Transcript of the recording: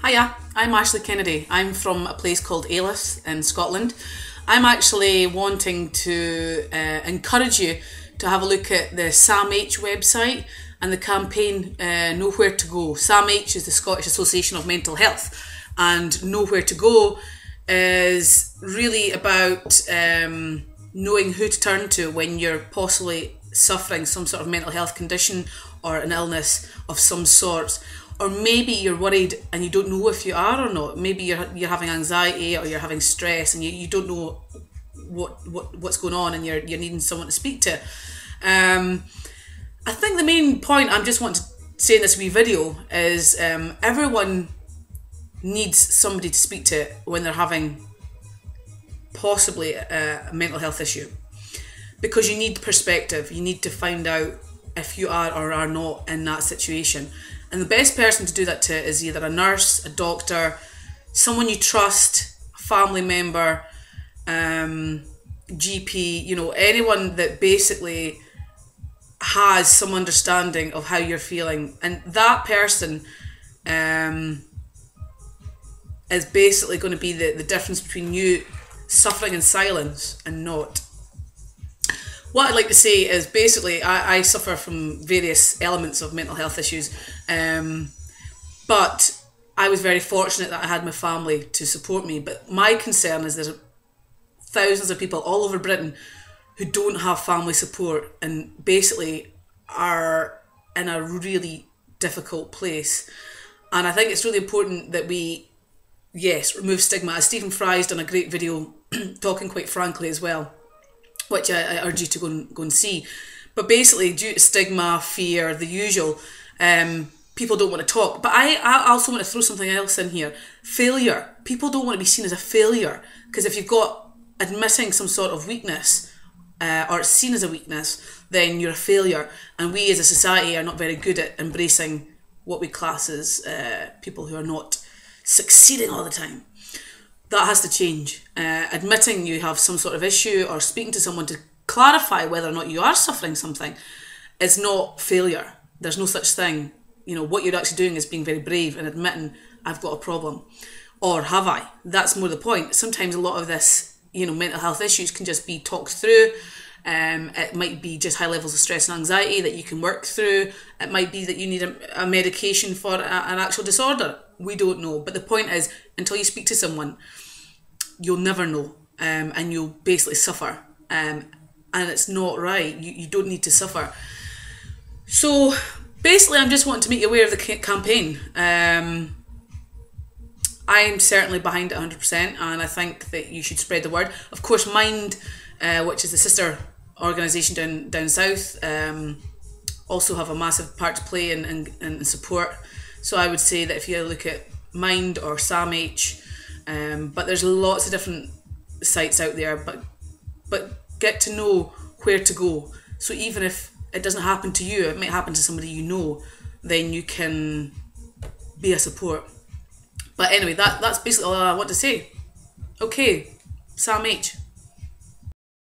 Hiya, I'm Ashley Kennedy. I'm from a place called Ailith in Scotland. I'm actually wanting to encourage you to have a look at the SAMH website and the campaign Nowhere to Go. SAMH is the Scottish Association of Mental Health, and Nowhere to Go is really about knowing who to turn to when you're possibly suffering some sort of mental health condition or an illness of some sort. Or maybe you're worried and you don't know if you are or not. Maybe you're having anxiety or you're having stress and you don't know what's going on, and you're needing someone to speak to. I think the main point I'm just wanting to say in this wee video is everyone needs somebody to speak to when they're having possibly a mental health issue, because you need perspective. You need to find out if you are or are not in that situation. And the best person to do that to is either a nurse, a doctor, someone you trust, a family member, GP, anyone that basically has some understanding of how you're feeling. And that person is basically going to be the difference between you suffering in silence and not. What I'd like to say is basically I suffer from various elements of mental health issues, but I was very fortunate that I had my family to support me. But my concern is there's thousands of people all over Britain who don't have family support and basically are in a really difficult place. And I think it's really important that we, remove stigma. As Stephen Fry's done a great video talking quite frankly as well, which I urge you to go and see. But basically, due to stigma, fear, the usual, people don't want to talk. But I also want to throw something else in here. Failure. People don't want to be seen as a failure, because if you've got admitting some sort of weakness, or it's seen as a weakness, then you're a failure. And we as a society are not very good at embracing what we class as people who are not succeeding all the time. That has to change. Admitting you have some sort of issue or speaking to someone to clarify whether or not you are suffering something is not failure. There's no such thing. What you're actually doing is being very brave and admitting, I've got a problem. Or have I? That's more the point. Sometimes a lot of this, mental health issues can just be talked through. It might be just high levels of stress and anxiety that you can work through. It might be that you need a medication for an actual disorder. We don't know. But the point is, until you speak to someone, you'll never know, and you'll basically suffer. And it's not right. You don't need to suffer. So basically, I'm just wanting to make you aware of the campaign. I'm certainly behind it 100%, and I think that you should spread the word. Of course, Mind, which is the sister organisation down south, also have a massive part to play in support. So I would say that if you look at Mind or SAMH, but there's lots of different sites out there, but get to know where to go. So even if it doesn't happen to you, it might happen to somebody you know, then you can be a support. But anyway, that's basically all I want to say. Okay, SAMH.